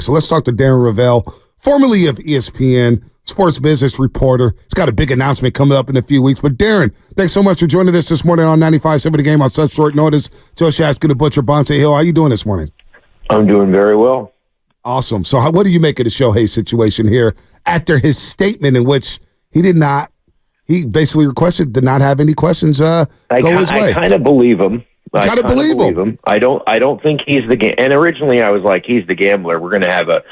So let's talk to Darren Rovell, formerly of ESPN, sports business reporter. He's got a big announcement coming up in a few weeks. But Darren, thanks so much for joining us this morning on 95.7 The Game on such short notice. Joe Shaskin, the Butcher, Bonte Hill. How you doing this morning? I'm doing very well. Awesome. So what do you make of the Shohei situation here after his statement in which he basically requested to not have any questions go his way? I kind of believe him. I kind of believe him. I don't think he's the and originally I was like, he's the gambler. We're going to have a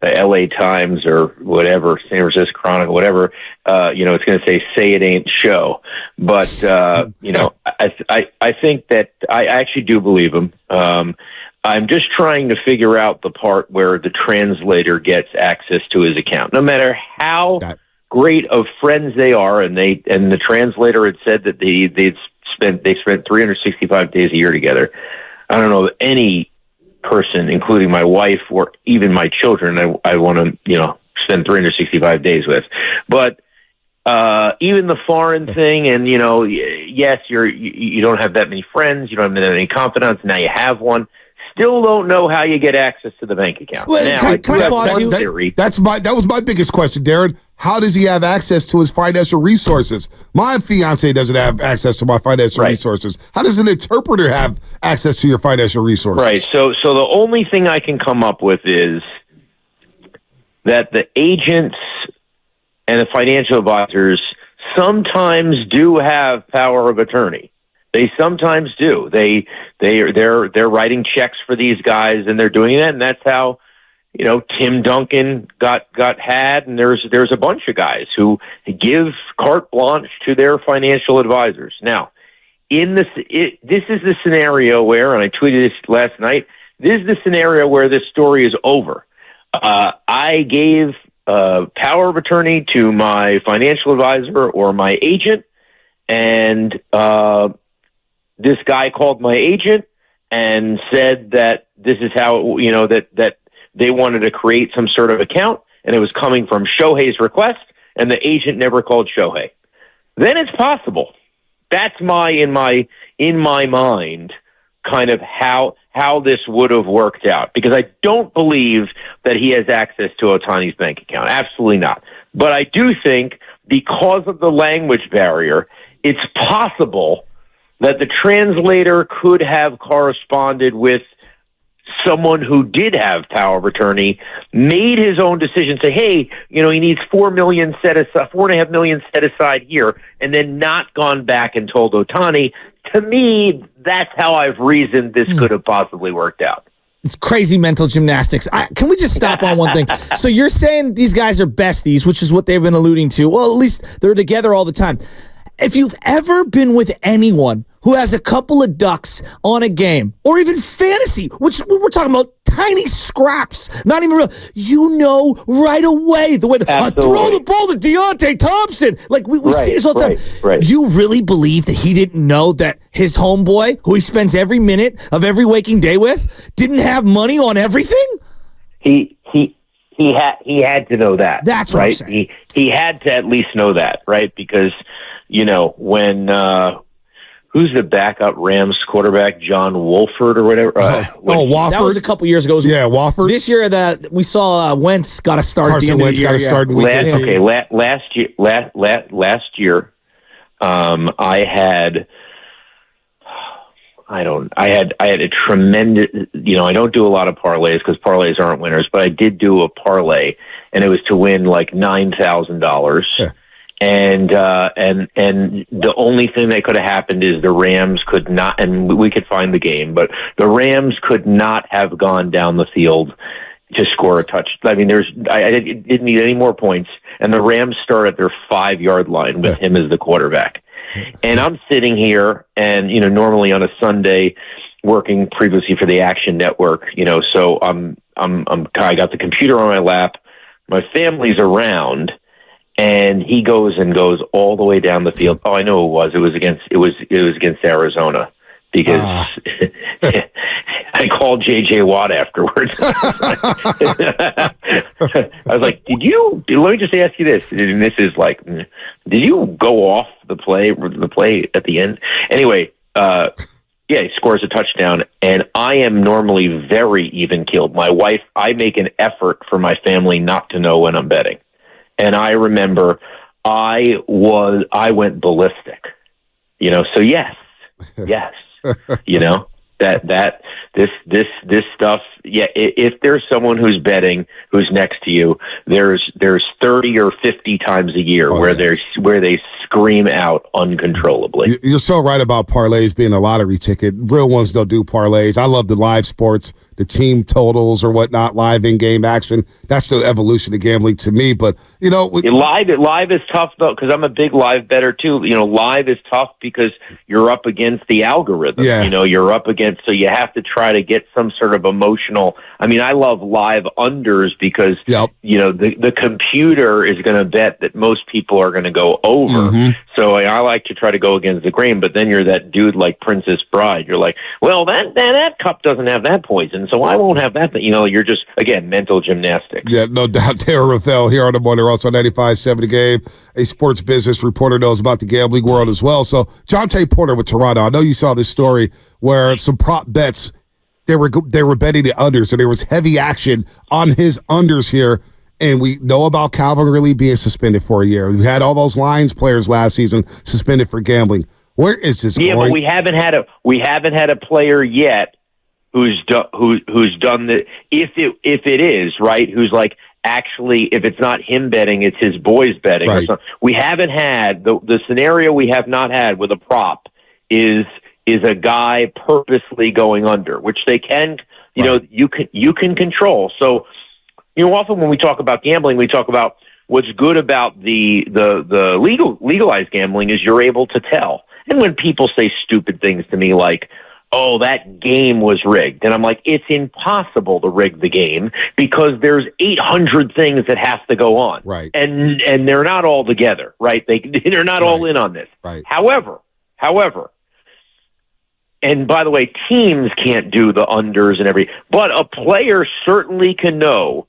LA Times or whatever, San Francisco Chronicle, whatever. It's going to say it ain't show. But I think that I actually do believe him. I'm just trying to figure out the part where the translator gets access to his account, no matter how great of friends they are. And the translator had said that they spent 365 days a year together. I don't know any person, including my wife or even my children, I want to, spend 365 days with. But even the foreign thing, and yes, you don't have that many friends, you don't have that many confidants. Now you have one. Still don't know how you get access to the bank account. Well, that was my biggest question, Darren. How does he have access to his financial resources? My fiance doesn't have access to my financial resources. How does an interpreter have access to your financial resources? Right. So the only thing I can come up with is that the agents and the financial advisors sometimes do have power of attorney. They sometimes do. They're writing checks for these guys, and they're doing that, and that's how Tim Duncan got had, and there's a bunch of guys who give carte blanche to their financial advisors. Now, this is the scenario where, and I tweeted this last night, this is the scenario where this story is over. I gave power of attorney to my financial advisor or my agent, and this guy called my agent and said that this is how, that they wanted to create some sort of account, and it was coming from Shohei's request, and the agent never called Shohei. Then it's possible. That's in my mind, kind of how this would have worked out, because I don't believe that he has access to Ohtani's bank account. Absolutely not. But I do think because of the language barrier, it's possible that the translator could have corresponded with someone who did have power of attorney, made his own decision, say, hey, he needs $4.5 million set aside here, and then not gone back and told Ohtani. To me, that's how I've reasoned this could have possibly worked out. It's crazy mental gymnastics. Can we just stop on one thing? So you're saying these guys are besties, which is what they've been alluding to. Well, at least they're together all the time. If you've ever been with anyone who has a couple of ducks on a game, or even fantasy, which we're talking about tiny scraps, not even real, right away the way I throw the ball to Deontay Thompson. Like we see this all the time. Right. You really believe that he didn't know that his homeboy, who he spends every minute of every waking day with, didn't have money on everything? He had to know that. That's what I'm saying. He had to at least know that, right? Because when who's the backup Rams quarterback, John Wolford or whatever? Wolford. That was a couple years ago. Yeah, Wolford. This year we saw Wentz got to start. Carson Wentz got to start in week 18. Last year, I had a tremendous, I don't do a lot of parlays because parlays aren't winners, but I did do a parlay, and it was to win like $9,000. Yeah. And the only thing that could have happened is the Rams could not, and we could find the game, but the Rams could not have gone down the field to score a touch. I mean, I didn't need any more points, and the Rams start at their 5-yard line with him as the quarterback. And I'm sitting here, and normally on a Sunday, working previously for the Action Network, so I got the computer on my lap, my family's around. And he goes all the way down the field. Oh, I know it was against Arizona, because I called J.J. Watt afterwards. I was like, let me just ask you this. And this is like, did you go off the play at the end? Anyway, Yeah, he scores a touchdown, and I am normally very even-keeled. My wife, I make an effort for my family not to know when I'm betting. And I remember I went ballistic, so yes, this stuff. Yeah. If there's someone who's betting, who's next to you, there's 30 or 50 times a year where they scream out uncontrollably. You're so right about parlays being a lottery ticket. Real ones don't do parlays. I love the live sports, the team totals or whatnot, live in-game action. That's the evolution of gambling to me. But, live is tough, though, because I'm a big live bettor, too. Live is tough because you're up against the algorithm. Yeah. You're up against, so you have to try to get some sort of emotional. I mean, I love live unders because, the computer is going to bet that most people are going to go over. Mm-hmm. So I like to try to go against the grain, but then you're that dude like Princess Bride. You're like, well, that cup doesn't have that poison, so I won't have that. You're just, again, mental gymnastics. Yeah, no doubt. Darren Rovell here on the morning, also 95.7 The Game. A sports business reporter knows about the gambling world as well. So Jonte Porter with Toronto. I know you saw this story where some prop bets, they were betting the unders, and there was heavy action on his unders here. And we know about Calvin Ridley being suspended for a year. We had all those Lions players last season suspended for gambling. Where is this going? Yeah, but we haven't had a player yet who's done the if it is right. Who's like actually, if it's not him betting, it's his boys betting. Right. Or something. We haven't had the scenario we have not had with a prop is a guy purposely going under, which they can. You can control. So. Often when we talk about gambling, we talk about what's good about the legalized gambling is you're able to tell. And when people say stupid things to me like, oh, that game was rigged, and I'm like, it's impossible to rig the game because there's 800 things that have to go on. Right. And they're not all together, right? They're not all in on this. Right. However, and by the way, teams can't do the unders and but a player certainly can know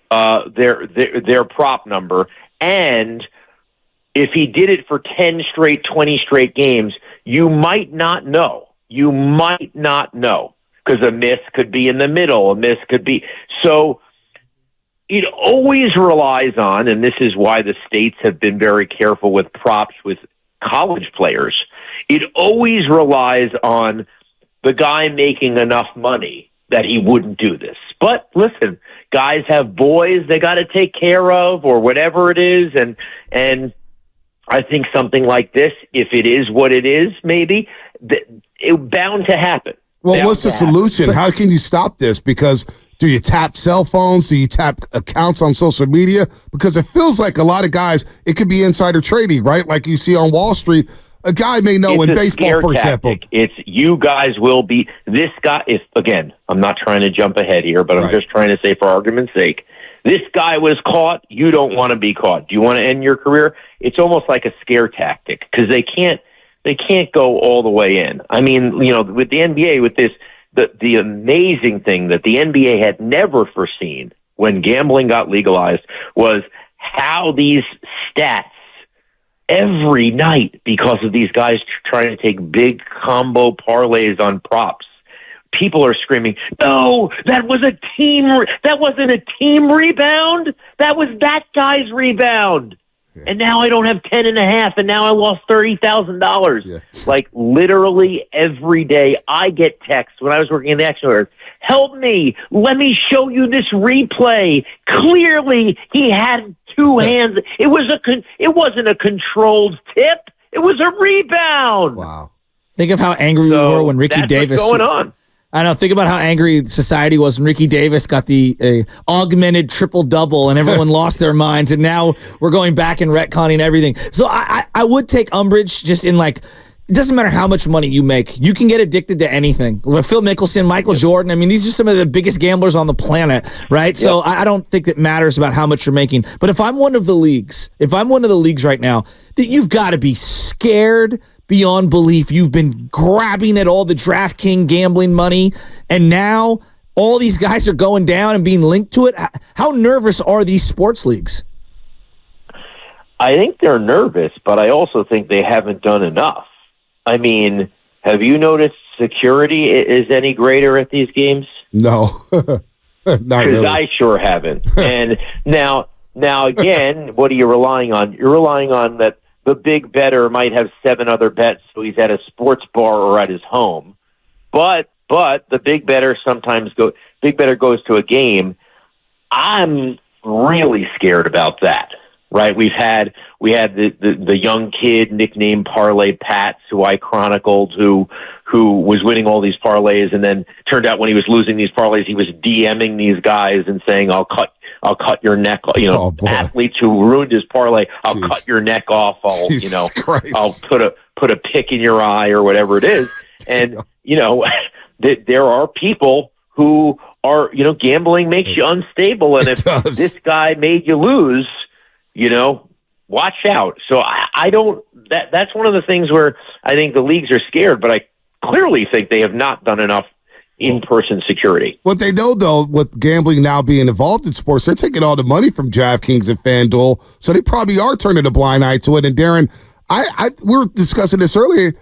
their prop number, and if he did it for 10 straight, 20 straight games, you might not know because a miss could be in the middle, a miss could be so. It always relies on, and this is why the states have been very careful with props with college players. It always relies on the guy making enough money that he wouldn't do this. But listen, guys have boys they got to take care of or whatever it is. And I think something like this, if it is what it is, maybe it's bound to happen. Well, what's the solution? How can you stop this? Because do you tap cell phones? Do you tap accounts on social media? Because it feels like a lot of guys, it could be insider trading, right? Like you see on Wall Street. A guy may know in baseball, for example. It's you guys will be this guy. If again, I'm not trying to jump ahead here, but I'm just trying to say, for argument's sake, this guy was caught. You don't want to be caught. Do you want to end your career? It's almost like a scare tactic because they can't go all the way in. I mean, with the NBA, with this, the amazing thing that the NBA had never foreseen when gambling got legalized was how these stats. Every night, because of these guys trying to take big combo parlays on props, people are screaming, "No, that wasn't a team rebound. That was that guy's rebound." Yeah. And now I don't have 10.5, and now I lost $30,000. Yeah. Like literally every day, I get texts when I was working in the action order. Help me! Let me show you this replay. Clearly, he had two hands. It wasn't a controlled tip. It was a rebound. Wow! Think of how angry we were when Ricky Davis. What's going on? I know. Think about how angry society was when Ricky Davis got the augmented triple-double and everyone lost their minds, and now we're going back and retconning everything. So I would take umbrage just in like, it doesn't matter how much money you make. You can get addicted to anything. Phil Mickelson, Michael Jordan. I mean, these are some of the biggest gamblers on the planet, right? Yep. So I don't think it matters about how much you're making. But if I'm one of the leagues right now, that you've got to be scared beyond belief. You've been grabbing at all the DraftKings gambling money, and now all these guys are going down and being linked to it. How nervous are these sports leagues? I think they're nervous, but I also think they haven't done enough. I mean, have you noticed security is any greater at these games? No, not Because really. I sure haven't. And now again, what are you relying on? You're relying on that the big bettor might have 7 other bets, so he's at a sports bar or at his home. But the big bettor goes to a game. I'm really scared about that. Right? We had the young kid nicknamed Parlay Pats, who I chronicled, who was winning all these parlays, and then turned out when he was losing these parlays, he was DMing these guys and saying, "I'll cut your neck." You know, athletes who ruined his parlay, "I'll cut your neck off." I'll put a pick in your eye or whatever it is. And there are people who are gambling makes you unstable, and if this guy made you lose, watch out. So I don't. That's one of the things where I think the leagues are scared, but I clearly think they have not done enough in-person security. What they know, though, with gambling now being involved in sports, they're taking all the money from DraftKings and FanDuel, so they probably are turning a blind eye to it. And Darren, we were discussing this earlier.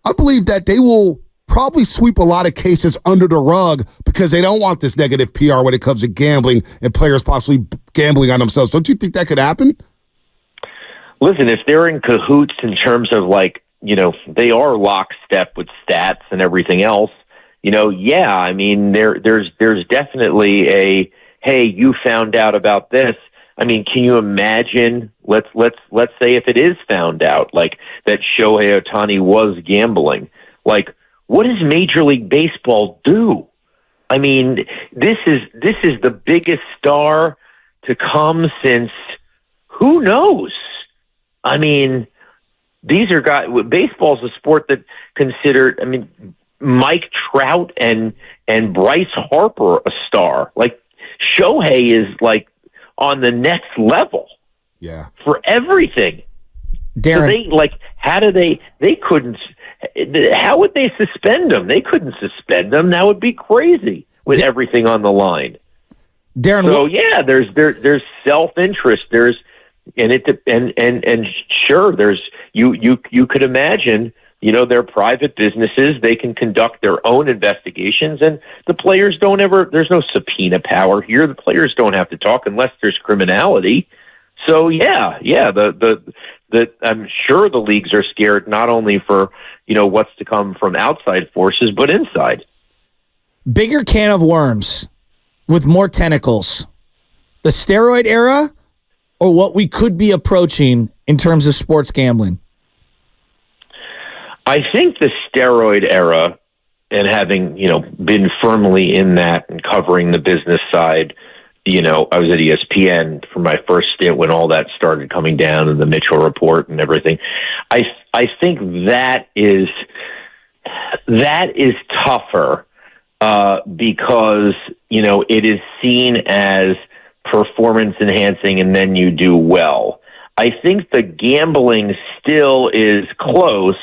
I believe that they will probably sweep a lot of cases under the rug because they don't want this negative PR when it comes to gambling and players possibly gambling on themselves. Don't you think that could happen? Listen, if they're in cahoots in terms of they are lockstep with stats and everything else, yeah, I mean, there's definitely a, hey, you found out about this. I mean, can you imagine? Let's say if it is found out, like that Shohei Ohtani was gambling, like what does Major League Baseball do? I mean, this is the biggest star to come since who knows? I mean, these are guys. Baseball's a sport that considered. I mean, Mike Trout and Bryce Harper a star. Like Shohei is like on the next level. Yeah. For everything. Darren, so they couldn't. How would they suspend him? They couldn't suspend him. That would be crazy with everything on the line. Darren, so yeah, there's self-interest. There's and sure, there's you could imagine. They're private businesses. They can conduct their own investigations, and the players don't ever. There's no subpoena power here. The players don't have to talk unless there's criminality. So yeah. I'm sure the leagues are scared not only for what's to come from outside forces, but inside. Bigger can of worms with more tentacles. The steroid era, or what we could be approaching in terms of sports gambling? I think the steroid era, and having been firmly in that and covering the business side. I was at ESPN for my first stint when all that started coming down and the Mitchell report and everything. I think that is tougher because it is seen as performance enhancing and then you do well. I think the gambling still is close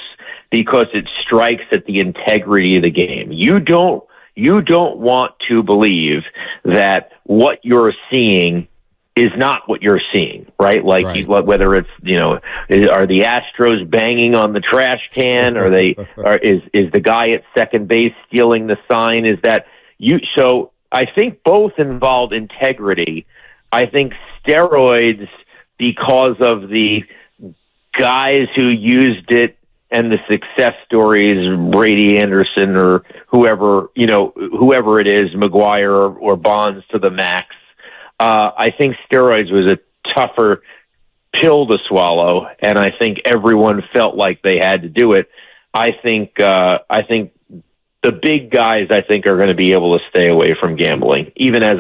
because it strikes at the integrity of the game. You don't want to believe that what you're seeing is not what you're seeing, right? Like right. Whether it's are the Astros banging on the trash can, or is the guy at second base stealing the sign? Is that you? So I think both involve integrity. I think steroids, because of the guys who used it and the success stories, Brady Anderson or whoever it is, McGuire or Bonds to the max. I think steroids was a tougher pill to swallow, and I think everyone felt like they had to do it. I think the big guys, are going to be able to stay away from gambling. Even as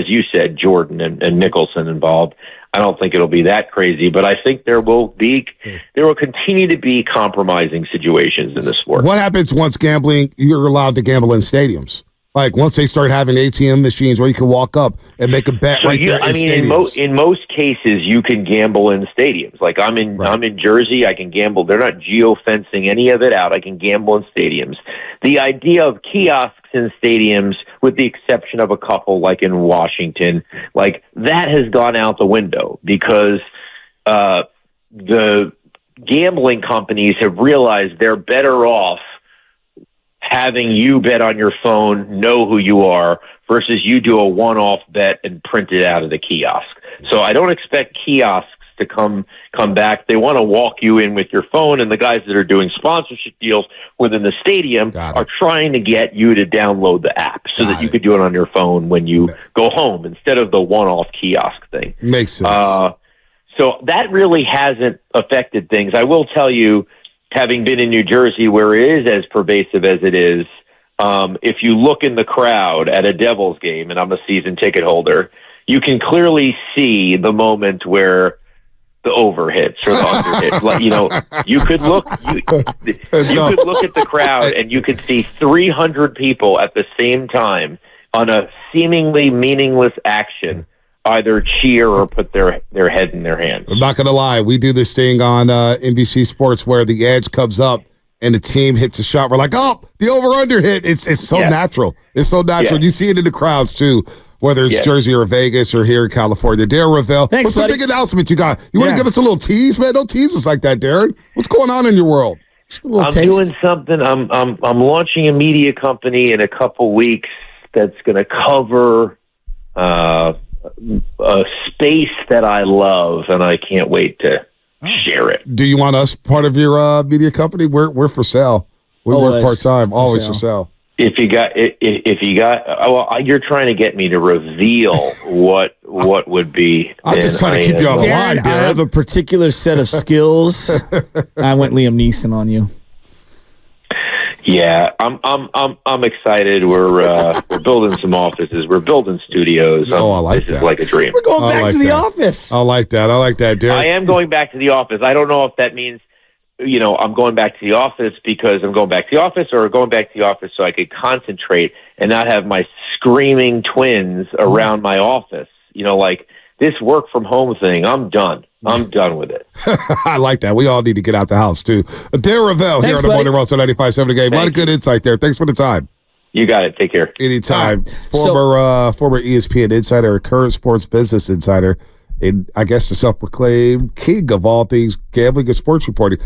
you said, Jordan and Nicholson involved. I don't think it'll be that crazy, but I think there will continue to be compromising situations in the sport. What happens once you're allowed to gamble in stadiums? Like once they start having ATM machines where you can walk up and make a bet stadiums. In most cases, you can gamble in stadiums. Like I'm in Jersey, I can gamble. They're not geo-fencing any of it out. I can gamble in stadiums. The idea of kiosks in stadiums, with the exception of a couple like in Washington, like that has gone out the window because the gambling companies have realized they're better off having you bet on your phone, know who you are, versus you do a one-off bet and print it out of the kiosk. So I don't expect kiosks to come back. They want to walk you in with your phone, and the guys that are doing sponsorship deals within the stadium are trying to get you to download the app so that you could do it on your phone when you go home instead of the one-off kiosk thing. Makes sense. So that really hasn't affected things. I will tell you, having been in New Jersey where it is as pervasive as it is, if you look in the crowd at a Devils game, and I'm a season ticket holder, you can clearly see the moment where the over hits or the under hits. Like, you could look could look at the crowd and you could see 300 people at the same time on a seemingly meaningless action either cheer or put their head in their hands. I'm not going to lie. We do this thing on NBC Sports where the edge comes up and the team hits a shot. We're like, oh, the over-under hit. It's so natural. It's so natural. You see it in the crowds, too, whether it's Jersey or Vegas or here in California. Darren Rovell, what's the big announcement you got? You want to give us a little tease, man? Don't tease us like that, Darren. What's going on in your world? Just a little I'm taste. doing something. I'm launching a media company in a couple weeks that's going to cover a space that I love, and I can't wait to share it. Do you want us part of your media company? We're for sale. We work part-time. Always for sale. If you got, you're trying to get me to reveal what would be. I'm just trying to keep you on the line, Darren. I have a particular set of skills. I went Liam Neeson on you. Yeah, I'm excited. We're building some offices. We're building studios. I like that. This is like a dream. We're going back to the office. I like that, Darren. I am going back to the office. I don't know if that means, I'm going back to the office because I'm going back to the office, or going back to the office so I could concentrate and not have my screaming twins around my office. Like this work from home thing, I'm done. I'm done with it. I like that. We all need to get out the house, too. Darren Rovell here on the Morning Roast on 95.7 The Game. A lot of good insight there. Thanks for the time. You got it. Take care. Anytime. Former ESPN insider, current sports business insider, and I guess the self-proclaimed king of all things gambling and sports reporting.